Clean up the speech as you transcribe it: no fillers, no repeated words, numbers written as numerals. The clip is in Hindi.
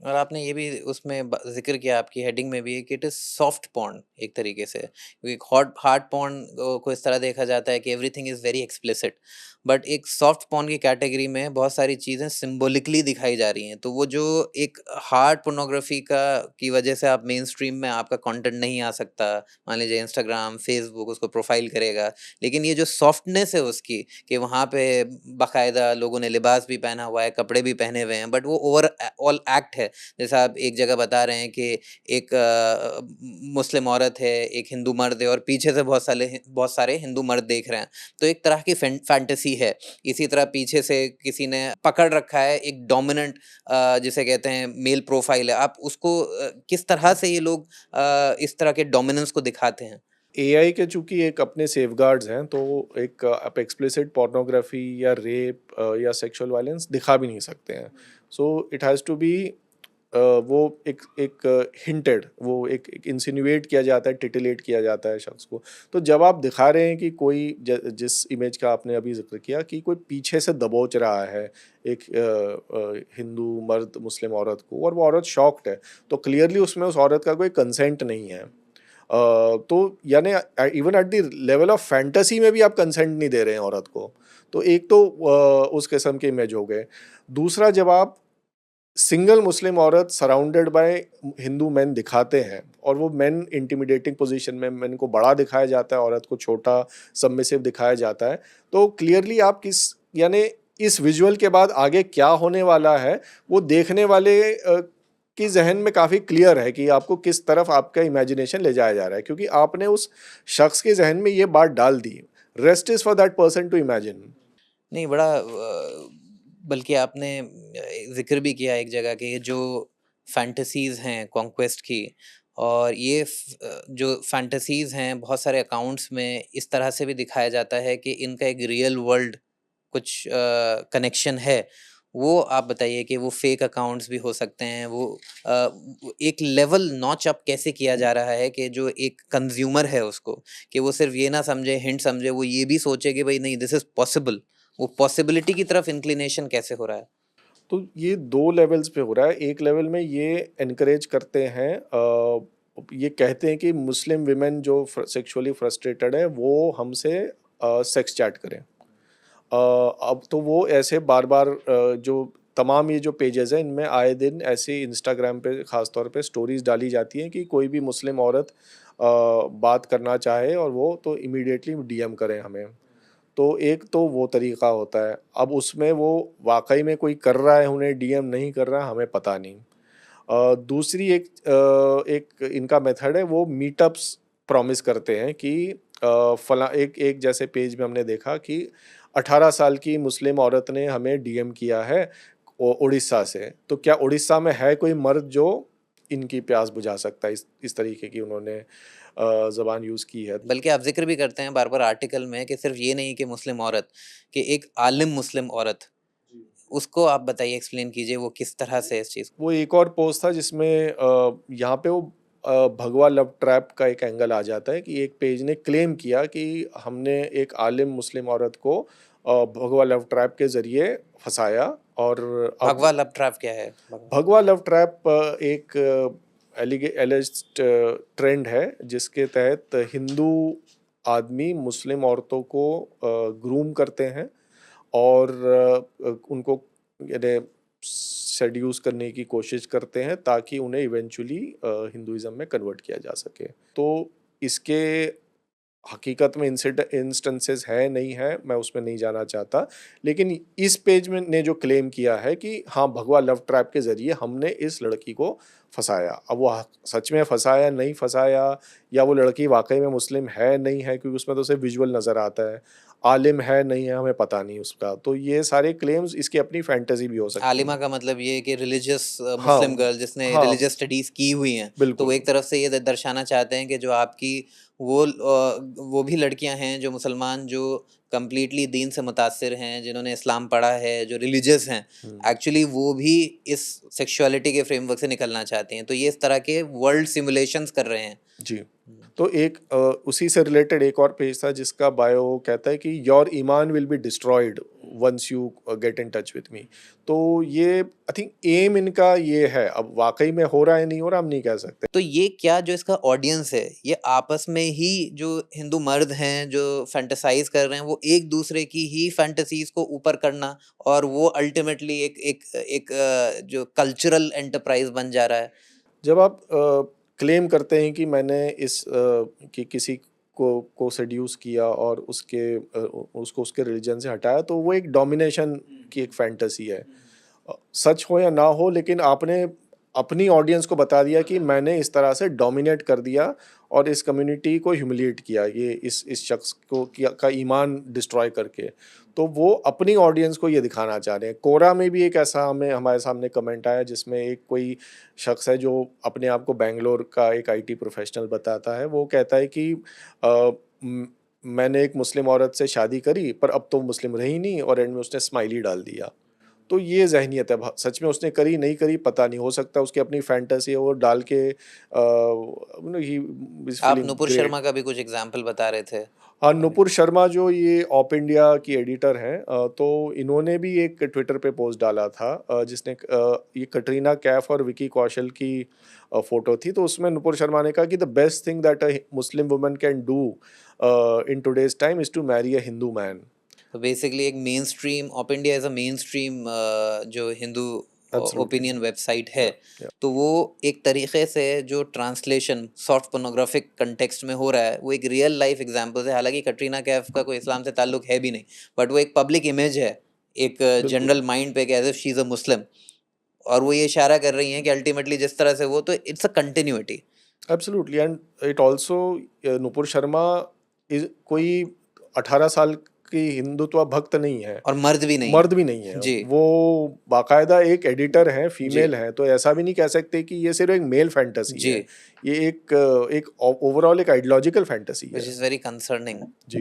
और आपने ये भी उसमें जिक्र किया आपकी हेडिंग में भी कि इट इज़ सॉफ्ट पॉर्न एक तरीके से, क्योंकि हॉट हार्ड पॉर्न को इस तरह देखा जाता है कि everything is very explicit, but एक सॉफ्ट पॉर्न की कैटेगरी में बहुत सारी चीज़ें सिंबॉलिकली दिखाई जा रही हैं। तो वो जो एक हार्ड पोर्नोग्राफी का की वजह से आप मेन स्ट्रीम में आपका कंटेंट नहीं आ सकता, मान लीजिए इंस्टाग्राम फेसबुक उसको प्रोफाइल करेगा, लेकिन ये जो सॉफ्टनेस है उसकी कि वहाँ पे बाकायदा लोगों ने लिबास भी पहना हुआ है, कपड़े भी पहने हुए हैं, बट वो ओवर ऑल एक्ट है। जैसा आप एक जगह बता रहे हैं कि एक मुस्लिम औरत है, एक हिंदू मर्द है और पीछे से बहुत सारे हिंदू मर्द देख रहे हैं। तो एक तरह की फैंटेसी है। इसी तरह पीछे से किसी ने पकड़ रखा है एक डोमिनेंट जिसे कहते हैं मेल प्रोफाइल है। आप उसको किस तरह से ये लोग इस तरह के डोमिनेंस को दिखाते हैं? एआई के चूंकि एक अपने सेफगार्ड्स हैं, तो एक आप एक्सप्लिसिट पोर्नोग्राफी या रेप या सेक्सुअल वायलेंस दिखा भी नहीं सकते हैं। So it has to be वो एक एक हिंटेड, वो एक इंसिनुएट किया जाता है, टिटिलेट किया जाता है शख्स को। तो जब आप दिखा रहे हैं कि कोई जिस इमेज का आपने अभी जिक्र किया कि कोई पीछे से दबोच रहा है एक हिंदू मर्द मुस्लिम औरत को, और वो औरत शॉक्ड है, तो क्लियरली उसमें उस औरत का कोई कंसेंट नहीं है। तो यानी even at the level of fantasy में भी आप कंसेंट नहीं दे रहे हैं औरत को। तो एक तो उस किस्म के इमेज हो गए। दूसरा, जब आप सिंगल मुस्लिम औरत सराउंडेड बाय हिंदू मेन दिखाते हैं, और वो मेन इंटिमिडेटिंग पोजीशन में, मेन को बड़ा दिखाया जाता है, औरत को छोटा सबमिसिव दिखाया जाता है, तो क्लियरली आप किस यानी इस विजुअल के बाद आगे क्या होने वाला है, वो देखने वाले की जहन में काफ़ी क्लियर है कि आपको किस तरफ आपका इमेजिनेशन ले जाया जा रहा है, क्योंकि आपने उस शख्स के जहन में ये बात डाल दी। Rest is for that person to imagine. नहीं, बड़ा बल्कि आपने ज़िक्र भी किया एक जगह कि ये जो फैंटेसीज़ हैं कॉन्क्वेस्ट की, और ये जो फैंटेसीज़ हैं बहुत सारे अकाउंट्स में इस तरह से भी दिखाया जाता है कि इनका एक रियल वर्ल्ड कुछ कनेक्शन है। वो आप बताइए कि वो फेक अकाउंट्स भी हो सकते हैं, वो वो एक लेवल नॉच अप कैसे किया जा रहा है कि जो एक कंज़्यूमर है उसको, कि वो सिर्फ़ ये ना समझे, हिंट समझे, वो ये भी सोचे कि भई नहीं दिस इज़ पॉसिबल। वो पॉसिबिलिटी की तरफ इंक्लिनेशन कैसे हो रहा है? तो ये 2 लेवल्स पे हो रहा है। एक लेवल में ये एनकरेज करते हैं, ये कहते हैं कि मुस्लिम विमेन जो सेक्सुअली फ्रस्ट्रेटेड है, वो हमसे सेक्स चैट करें। अब तो वो ऐसे बार-बार जो तमाम ये जो पेजेज़ हैं, इनमें आए दिन ऐसे इंस्टाग्राम पे ख़ास तौर पे स्टोरीज़ डाली जाती हैं कि कोई भी मुस्लिम औरत बात करना चाहे, और वो तो इमीडिएटली डीएम करें हमें। तो एक तो वो तरीक़ा होता है। अब उसमें वो वाक़ई में कोई कर रहा है उन्हें डीएम, नहीं कर रहा है, हमें पता नहीं। दूसरी एक इनका मेथड है, वो मीटअप्स प्रॉमिस करते हैं कि फला एक एक जैसे पेज में हमने देखा कि 18 साल की मुस्लिम औरत ने हमें डीएम किया है उड़ीसा से। तो क्या उड़ीसा में है कोई मर्द जो इनकी प्यास बुझा सकता है? इस तरीके की उन्होंने ज़बान यूज़ की है। बल्कि आप ज़िक्र भी करते हैं बार-बार आर्टिकल में कि सिर्फ़ ये नहीं कि मुस्लिम औरत, कि एक आलिम मुस्लिम औरत, उसको आप बताइए, एक्सप्लेन कीजिए वो किस तरह से इस चीज़ वो एक और पोस्ट था जिसमें यहाँ पे वो भगवा लव ट्रैप का एक एंगल आ जाता है कि एक पेज ने क्लेम किया कि हमने एक आलिम मुस्लिम औरत को भगवा लव ट्रैप के ज़रिए फँसाया, और अब भगवा लव ट्रैप क्या है? भगवा भगवा लव ट्रैप एक एलिज्ड ट्रेंड है जिसके तहत हिंदू आदमी मुस्लिम औरतों को ग्रूम करते हैं, और उनको यानी सेड्यूस करने की कोशिश करते हैं ताकि उन्हें इवेंचुअली हिंदुइज्म में कन्वर्ट किया जा सके। तो इसके हकीकत में इंस्टेंसेस है नहीं है, मैं उसमें नहीं जाना चाहता। लेकिन इस पेज में ने जो क्लेम किया है कि हाँ, भगवा लव ट्रैप के ज़रिए हमने इस लड़की को फँसाया। अब वो सच में फँसाया, नहीं फँसाया, या वो लड़की वाक़ई में मुस्लिम है, नहीं है, क्योंकि उसमें तो सिर्फ़ विजुअल नज़र आता है। आलिम है, नहीं है, हमें पता नहीं उसका। तो ये सारे क्लेम्स इसकी अपनी फैंटेसी भी हो सकती आलिमा हैं। का मतलब ये है कि रिलीजियस हाँ, मुस्लिम गर्ल जिसने हाँ, रिलीजियस स्टडीज़ की हुई हैं। तो वो बिल्कुल। एक तरफ से ये दर्शाना चाहते हैं कि जो आपकी वो भी लड़कियां हैं जो मुसलमान, जो कंप्लीटली दीन से मुतासिर हैं, जिन्होंने इस्लाम पढ़ा है, जो रिलीजियस हैं, एक्चुअली वो भी इस सेक्सुअलिटी के फ्रेमवर्क से निकलना चाहती हैं। तो ये इस तरह के वर्ल्ड सिमुलेशंस कर रहे हैं। जी। तो एक उसी से रिलेटेड एक और पेज था जिसका बायो कहता है कि योर ईमान will be destroyed once you get in touch with me. तो ये आई थिंक एम इनका ये है, अब वाकई में हो रहा है नहीं हो रहा हम नहीं कह सकते। तो ये क्या जो इसका ऑडियंस है, ये आपस में ही जो हिंदू मर्द हैं जो फैंटेसाइज कर रहे हैं, वो एक दूसरे की ही फैंटेसीज को ऊपर करना, और वो अल्टीमेटली एक एक एक जो कल्चरल एंटरप्राइज बन जा रहा है। जब आप क्लेम करते हैं कि मैंने कि किसी को सेड्यूस किया और उसको उसके रिलीजन से हटाया, तो वो एक डोमिनेशन की एक फैंटेसी है। सच हो या ना हो, लेकिन आपने अपनी ऑडियंस को बता दिया कि मैंने इस तरह से डोमिनेट कर दिया और इस कम्युनिटी को ह्यूमिलिएट किया, ये इस शख्स को का ईमान डिस्ट्रॉय करके। तो वो अपनी ऑडियंस को ये दिखाना चाह रहे हैं। कोरा में भी एक ऐसा हमारे सामने कमेंट आया जिसमें एक कोई शख्स है जो अपने आप को बेंगलोर का एक आईटी प्रोफेशनल बताता है। वो कहता है कि मैंने एक मुस्लिम औरत से शादी करी पर अब तो मुस्लिम रही नहीं, और एंड में उसने स्माइली डाल दिया। तो ये ज़हनियत है। सच में उसने करी नहीं करी पता नहीं, हो सकता है उसकी अपनी फैंटेसी है, वो डाल के ही इज़ आप फीलिंग नुपुर ग्रेट। शर्मा का भी कुछ एग्जाम्पल बता रहे थे। हाँ, नुपुर शर्मा जो ये ऑप इंडिया की एडिटर हैं, तो इन्होंने भी एक ट्विटर पे पोस्ट डाला था, जिसने ये कटरीना कैफ और विकी कौशल की फोटो थी। तो उसमें नुपुर शर्मा ने कहा कि the best thing that a Muslim woman can do in today's time is to marry a Hindu man. तो बेसिकली एक mainstream, OpIndia as a mainstream जो हिंदू एब्सोल्युटली। ओपिनियन वेबसाइट है, या तो वो एक तरीके से जो ट्रांसलेशन सॉफ्ट पोर्नोग्राफिक कंटेक्स्ट में हो रहा है, वो एक रियल लाइफ एग्जांपल है। हालांकि कटरीना कैफ का कोई इस्लाम से ताल्लुक है भी नहीं, बट वो एक पब्लिक इमेज है, एक बिल्कुल। जनरल माइंड पे, as if she is a Muslim. और वो ये इशारा कर रही हैं कि अल्टीमेटली जिस तरह से वो, तो it's a continuity. Absolutely. And it also Nupur Sharma is कोई 18 साल की हिंदुत्व भक्त नहीं है, और मर्द भी नहीं। मर्द भी नहीं है। जी। वो बाकायदा एक एडिटर हैं, जी। फीमेल हैं, तो ऐसा भी नहीं कह सकते कि ये सिर्फ एक मेल फैंटेसी जी। है। ये एक ओवरऑल एक आइडियोलॉजिकल फैंटेसी विच है। Is very concerning. जी।